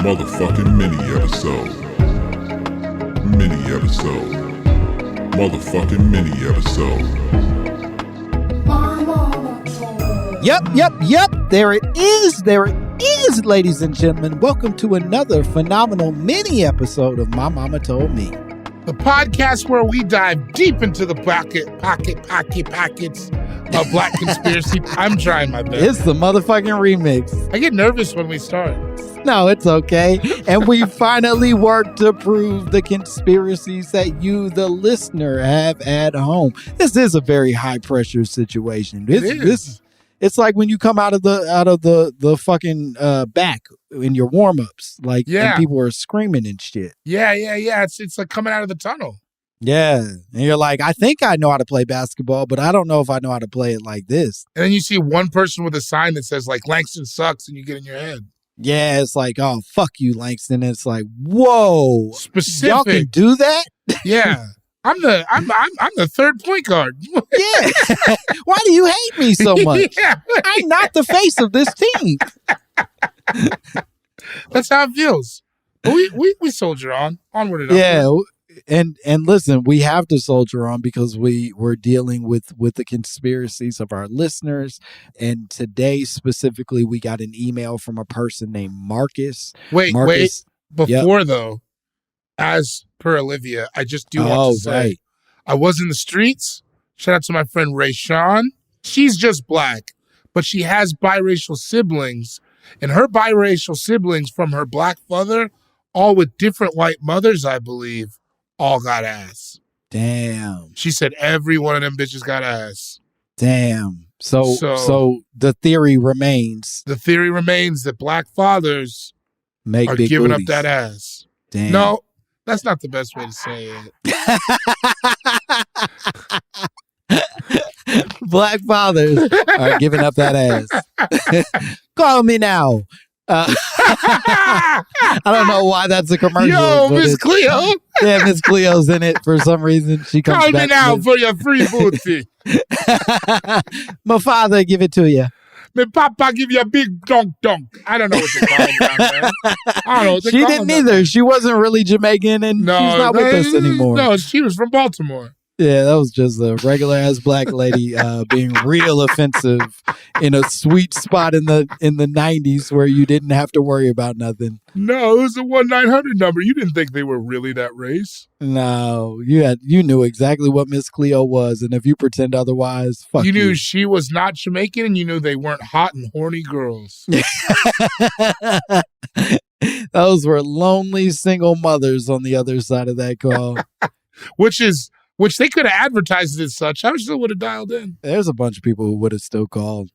Motherfucking mini episode. Mini episode. Motherfucking mini episode. Yep. There it is, ladies and gentlemen. Welcome to another phenomenal mini episode of My Mama Told Me. The podcast where we dive deep into the pockets of black conspiracy. I'm trying my best. It's the motherfucking remix. I get nervous when we start. No, it's okay. And we finally worked to prove the conspiracies that you, the listener, have at home. This is a very high pressure situation. It's like when you come out of the fucking back in your warm ups, like and people are screaming and shit. Yeah. It's like coming out of the tunnel. Yeah, and you're like, I think I know how to play basketball, but I don't know if I know how to play it like this. And then you see one person with a sign that says like Langston sucks, and you get in your head. Yeah, it's like, oh fuck you, Langston. And it's like, whoa, specific. Y'all can do that? Yeah. I'm the third point guard. Yeah. Why do you hate me so much? Yeah. I'm not the face of this team. That's how it feels. But we soldier on. Onward and yeah. onward. And listen, we have to soldier on because we're dealing with the conspiracies of our listeners. And today specifically, we got an email from a person named Marcus. Wait. Before though, as per Olivia, I just do want to say, I was in the streets. Shout out to my friend Ray Sean. She's just black, but she has biracial siblings. And her biracial siblings from her black father, all with different white mothers, I believe, all got ass. Damn. She said every one of them bitches got ass. Damn. So the theory remains. The theory remains that black fathers are giving up that ass. Damn. No, that's not the best way to say it. Black fathers are giving up that ass. Call me now. I don't know why that's a commercial. Yo, Miss Cleo. Yeah, Miss Cleo's in it for some reason. She comes Call back me now for your free booty. My father give it to you. My papa give you a big donk. I don't know what they call him down there. I don't know what they She call didn't him either. She wasn't really Jamaican, and she's not with us anymore. No, she was from Baltimore. Yeah, that was just a regular ass black lady being real offensive in a sweet spot in the 90s where you didn't have to worry about nothing. No, it was a 1-900 number. You didn't think they were really that race. No, you knew exactly what Miss Cleo was, and if you pretend otherwise, fuck you. You knew she was not Jamaican, and you knew they weren't hot and horny girls. Those were lonely single mothers on the other side of that call. Which they could have advertised it as such. I still would have dialed in. There's a bunch of people who would have still called.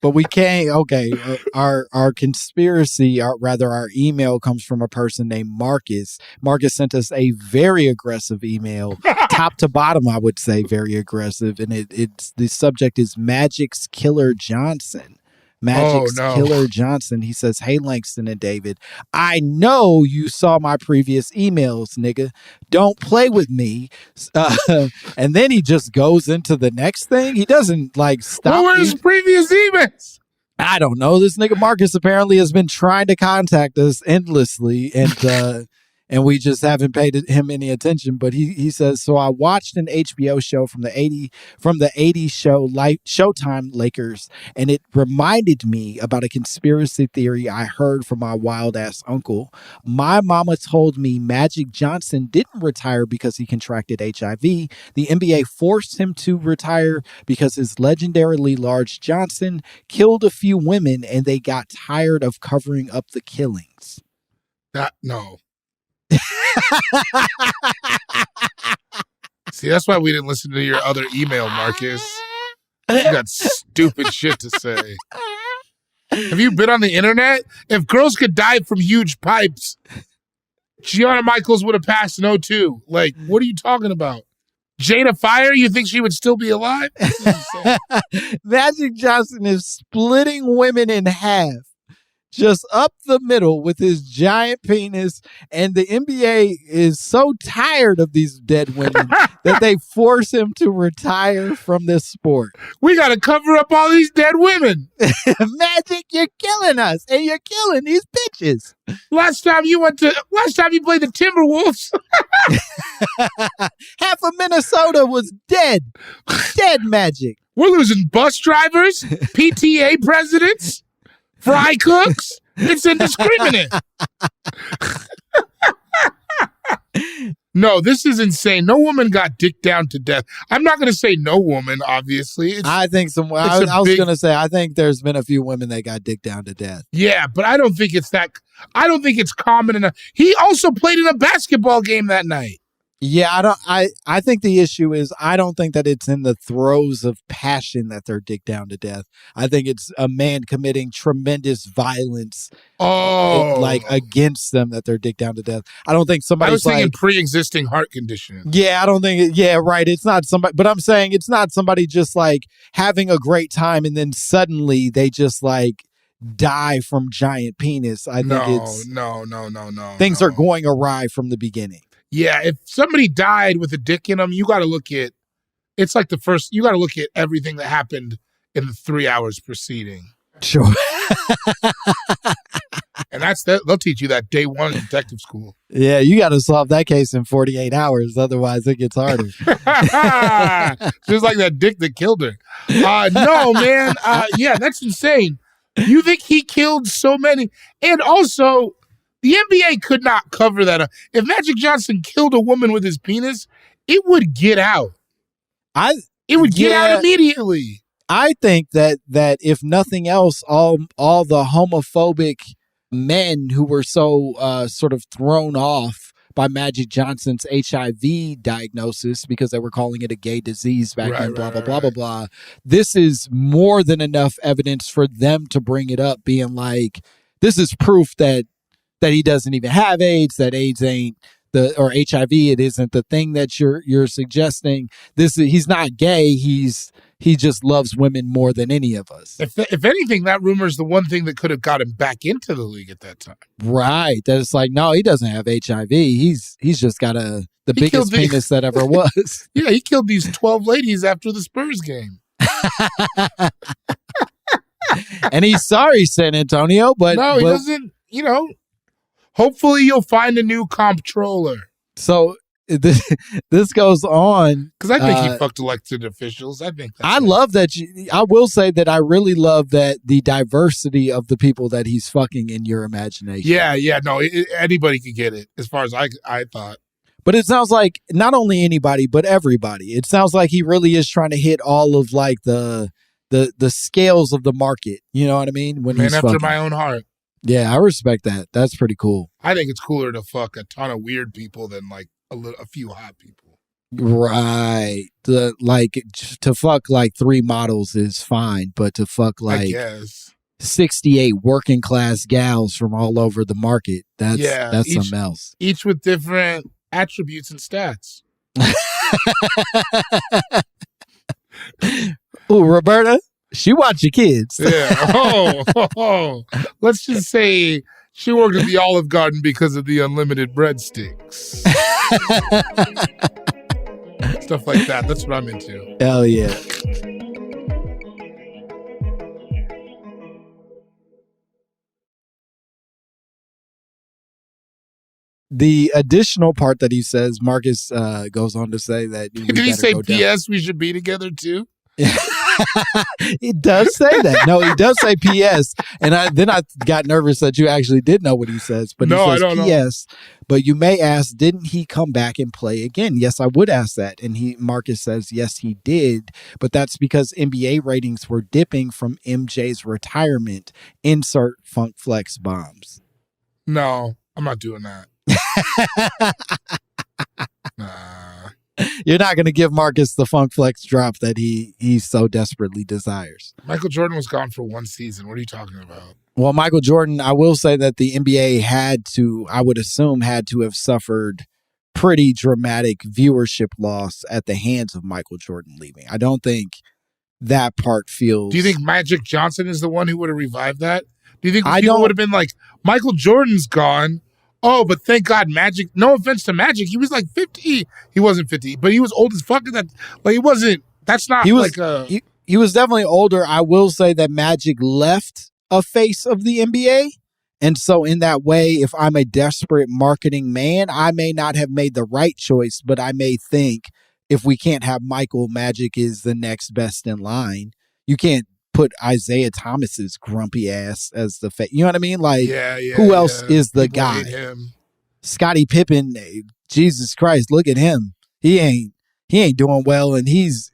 But we can't. Okay, our conspiracy, our email comes from a person named Marcus. Marcus sent us a very aggressive email, top to bottom, I would say, very aggressive, and the subject is Magic's Killer Johnson. Killer Johnson. He says, "Hey, Langston and David, I know you saw my previous emails, nigga. Don't play with me." And then he just goes into the next thing. He doesn't stop. What were his previous emails? I don't know. This nigga Marcus apparently has been trying to contact us endlessly, and we just haven't paid him any attention. But he says, so I watched an HBO show from the 80s show Showtime Lakers, and it reminded me about a conspiracy theory I heard from my wild ass uncle. My mama told me Magic Johnson didn't retire because he contracted HIV. The NBA forced him to retire because his legendarily large Johnson killed a few women, and they got tired of covering up the killings. No. See, that's why we didn't listen to your other email, Marcus. You got stupid shit to say. Have you been on the internet? If girls could die from huge pipes, Gianna Michaels would have passed in 2002. What are you talking about? Jada Fire, you think she would still be alive? Magic Johnson is splitting women in half just up the middle with his giant penis. And the NBA is so tired of these dead women that they force him to retire from this sport. We got to cover up all these dead women. Magic, you're killing us, and you're killing these bitches. Last time you played the Timberwolves. Half of Minnesota was dead. Dead, Magic. We're losing bus drivers, PTA presidents, fry cooks. It's indiscriminate. No, this is insane. No woman got dicked down to death. I'm not going to say no woman, obviously. I think I was going to say, I think there's been a few women that got dicked down to death. Yeah, but I don't think it's common enough. He also played in a basketball game that night. Yeah, I think the issue is I don't think that it's in the throes of passion that they're dicked down to death. I think it's a man committing tremendous violence against them that they're dicked down to death. I don't think somebody's I was thinking pre-existing heart condition. Yeah, I don't think right. It's not somebody, but I'm saying it's not somebody just like having a great time and then suddenly they just like die from giant penis. I think it's no. Things are going awry from the beginning. Yeah, if somebody died with a dick in them, you got to look at. It's like you got to look at everything that happened in the 3 hours preceding. Sure. And they'll teach you that day one in detective school. Yeah, you got to solve that case in 48 hours. Otherwise, it gets harder. Just like that dick that killed her. No, man. Yeah, that's insane. You think he killed so many? And also, the NBA could not cover that up. If Magic Johnson killed a woman with his penis, it would get out. It would get out immediately. I think that if nothing else, all the homophobic men who were so sort of thrown off by Magic Johnson's HIV diagnosis because they were calling it a gay disease back then, blah, blah. This is more than enough evidence for them to bring it up, being like, this is proof that he doesn't even have AIDS, that AIDS ain't or HIV, it isn't the thing that you're suggesting. He's not gay. He just loves women more than any of us. If anything, that rumor is the one thing that could have got him back into the league at that time. Right. That it's like, no, he doesn't have HIV. He's just got the biggest penis that ever was. Yeah, he killed these 12 ladies after the Spurs game. And he's sorry, San Antonio, but no, he doesn't. Hopefully you'll find a new comptroller. So this goes on because I think he fucked elected officials. I love that. I will say that I really love that the diversity of the people that he's fucking in your imagination. Yeah. No, anybody could get it. As far as I thought. But it sounds like not only anybody, but everybody. It sounds like he really is trying to hit all of like the scales of the market. You know what I mean? When Man he's after fucking. my own heart. Yeah, I respect that. That's pretty cool. I think it's cooler to fuck a ton of weird people than like a few hot people. Right. To fuck like 3 models is fine, but to fuck like 68 working class gals from all over the market, that's something else. Each with different attributes and stats. Ooh, Roberta, she watch your kids. Yeah. Oh. Let's just say she worked at the Olive Garden because of the unlimited breadsticks. Stuff like that. That's what I'm into. Hell yeah. The additional part that he says, Marcus goes on to say that... Did he say P.S. we should be together too? He does say that. No, he does say P.S. And then I got nervous that you actually did know what he says. But no, he says I don't P.S. But you may ask, didn't he come back and play again? Yes, I would ask that. And Marcus says, yes, he did. But that's because NBA ratings were dipping from MJ's retirement. Insert Funk Flex bombs. No, I'm not doing that. Nah. You're not going to give Marcus the Funk Flex drop that he so desperately desires. Michael Jordan was gone for 1 season. What are you talking about? Well, Michael Jordan, I will say that the NBA I would assume, had to have suffered pretty dramatic viewership loss at the hands of Michael Jordan leaving. I don't think that part feels... Do you think Magic Johnson is the one who would have revived that? Do you think people would have been like, Michael Jordan's gone? Oh, but thank God Magic. No offense to Magic. He was like 50. He wasn't 50, but he was old as fuck. That like he wasn't. That's not he was definitely older. I will say that Magic left a face of the NBA. And so in that way, if I'm a desperate marketing man, I may not have made the right choice, but I may think if we can't have Michael, Magic is the next best in line. You can't put Isaiah Thomas's grumpy ass as the face. You know what I mean? Like, who else is the People guy? hate him. Scottie Pippen, Jesus Christ, look at him. He ain't doing well, and he's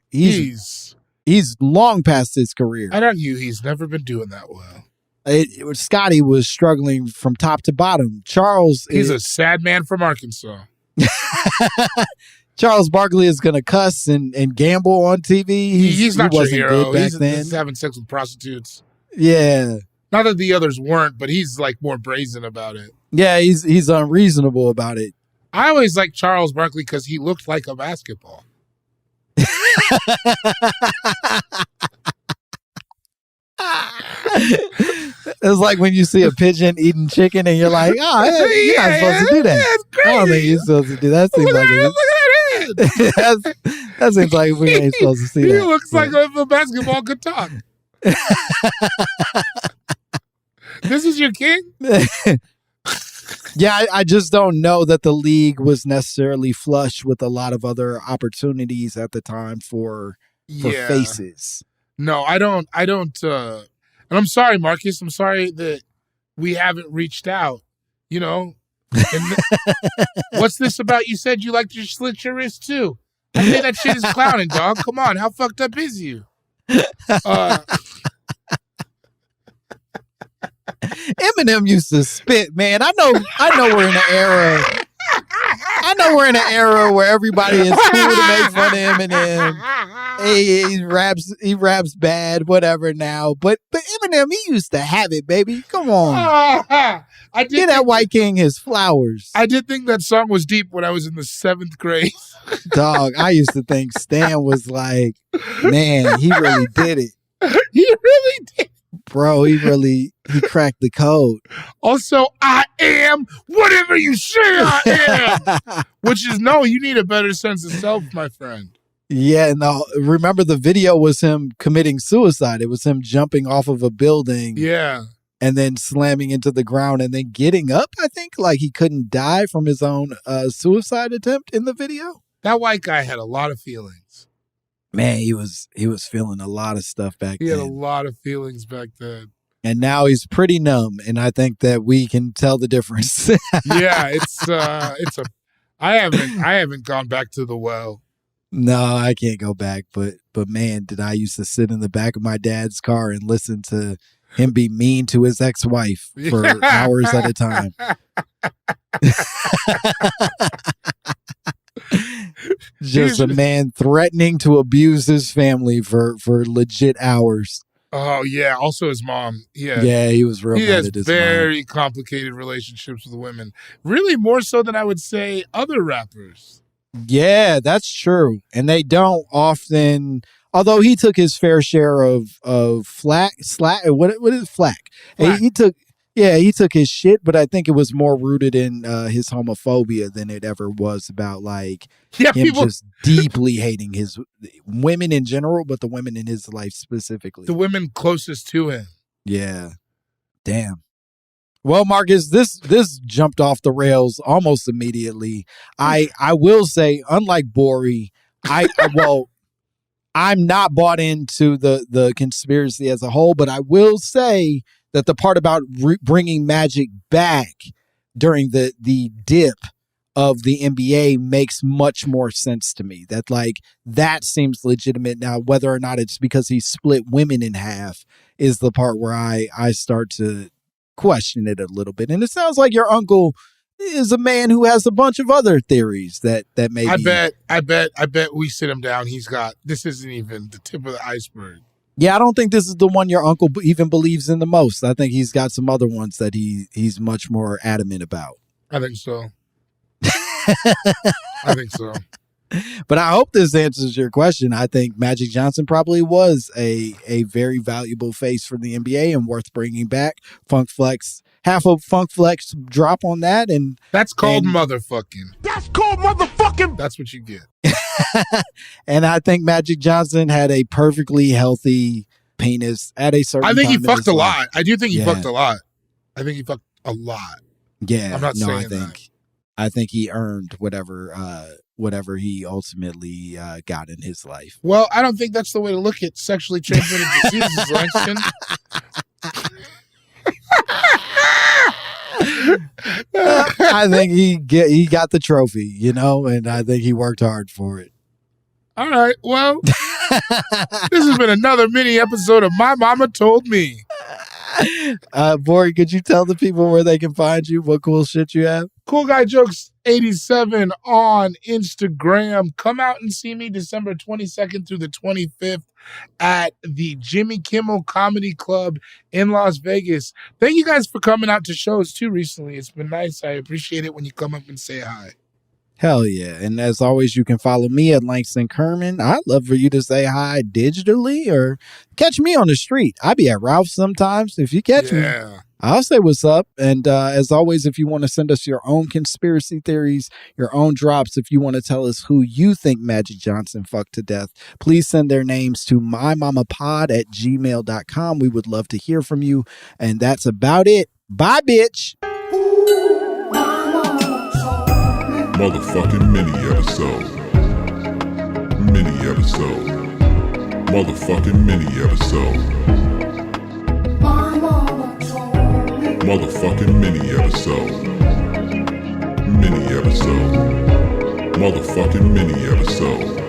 long past his career. I'd argue he's never been doing that well. Scotty was struggling from top to bottom. He's a sad man from Arkansas. Charles Barkley is going to cuss and gamble on TV. He's not your hero. He's having sex with prostitutes. Yeah. Not that the others weren't, but he's like more brazen about it. Yeah, he's unreasonable about it. I always liked Charles Barkley because he looked like a basketball. It's like when you see a pigeon eating chicken and you're like, oh, you're not supposed to do that. I don't think you're supposed to do that. Seems like that seems like we ain't supposed to see that. He looks like if a basketball could talk. This is your king? Yeah, I just don't know that the league was necessarily flush with a lot of other opportunities at the time for faces. No, I don't. And I'm sorry, Marcus. I'm sorry that we haven't reached out. You know, what's this about? You said you like to slit your wrist too. I think that shit is clowning, dog. Come on, how fucked up is you? Eminem used to spit, man. I know we're in an era. I know we're in an era where everybody is cool to make fun of Eminem. He raps bad, whatever now. But Eminem, he used to have it, baby. Come on. Give that white king his flowers. I did think that song was deep when I was in the 7th grade. Dog, I used to think Stan was like, man, he really did it. He really did. Bro, he cracked the code. Also, I am whatever you say I am. Which is, no, you need a better sense of self, my friend. Yeah, no, remember the video was him committing suicide. It was him jumping off of a building. Yeah. And then slamming into the ground and then getting up, I think, like he couldn't die from his own suicide attempt in the video. That white guy had a lot of feelings. Man, he was feeling a lot of stuff back then. He had a lot of feelings back then. And now he's pretty numb, and I think that we can tell the difference. Yeah, I haven't gone back to the well. No, I can't go back, but man, did I used to sit in the back of my dad's car and listen to him be mean to his ex-wife for hours at a time. Just a man threatening to abuse his family for legit hours. Oh yeah. Also his mom. Yeah. Yeah, he was real. He has very complicated relationships with women. Really more so than I would say other rappers. Yeah, that's true. And they don't often, although he took his fair share of flack. What is flack? He took his shit, but I think it was more rooted in his homophobia than it ever was about him just deeply hating his women in general, but the women in his life specifically. The women closest to him. Yeah. Damn. Well, Marcus, this jumped off the rails almost immediately. I will say, unlike Bori, I'm not bought into the conspiracy as a whole, but I will say that the part about bringing Magic back during the dip of the NBA makes much more sense to me. That seems legitimate. Now, whether or not it's because he split women in half is the part where I start to question it a little bit. And it sounds like your uncle is a man who has a bunch of other theories that maybe. I bet we sit him down. This isn't even the tip of the iceberg. Yeah, I don't think this is the one your uncle even believes in the most. I think he's got some other ones that he's much more adamant about. I think so. I think so. But I hope this answers your question. I think Magic Johnson probably was a very valuable face for the NBA and worth bringing back. Funk Flex, half of Funk Flex drop on that. And that's called motherfucking. That's called motherfucking. That's what you get. And I think Magic Johnson had a perfectly healthy penis at a certain I think time he fucked a life. lot. I do think he fucked a lot. I think he fucked a lot. Yeah. I'm not saying that. I think he earned whatever he ultimately got in his life. Well, I don't think that's the way to look at sexually transmitted diseases, Langston. I think he got the trophy, you know, and I think he worked hard for it. All right. Well, this has been another mini episode of My Mama Told Me. Bori, could you tell the people where they can find you? What cool shit you have? Cool Guy Jokes 87 on Instagram. Come out and see me December 22nd through the 25th at the Jimmy Kimmel Comedy Club in Las Vegas. Thank you guys for coming out to shows too recently. It's been nice. I appreciate it when you come up and say hi. Hell yeah. And as always, you can follow me at Langston Kerman. I'd love for you to say hi digitally or catch me on the street. I be at Ralph's sometimes. If you catch me, I'll say what's up. And as always, if you want to send us your own conspiracy theories, your own drops, if you want to tell us who you think Magic Johnson fucked to death, please send their names to mymommapod@gmail.com. We would love to hear from you. And that's about it. Bye, bitch. Motherfucking mini episode. Mini episode. Motherfucking mini episode. Motherfucking mini episode. Mini episode. Motherfucking mini episode.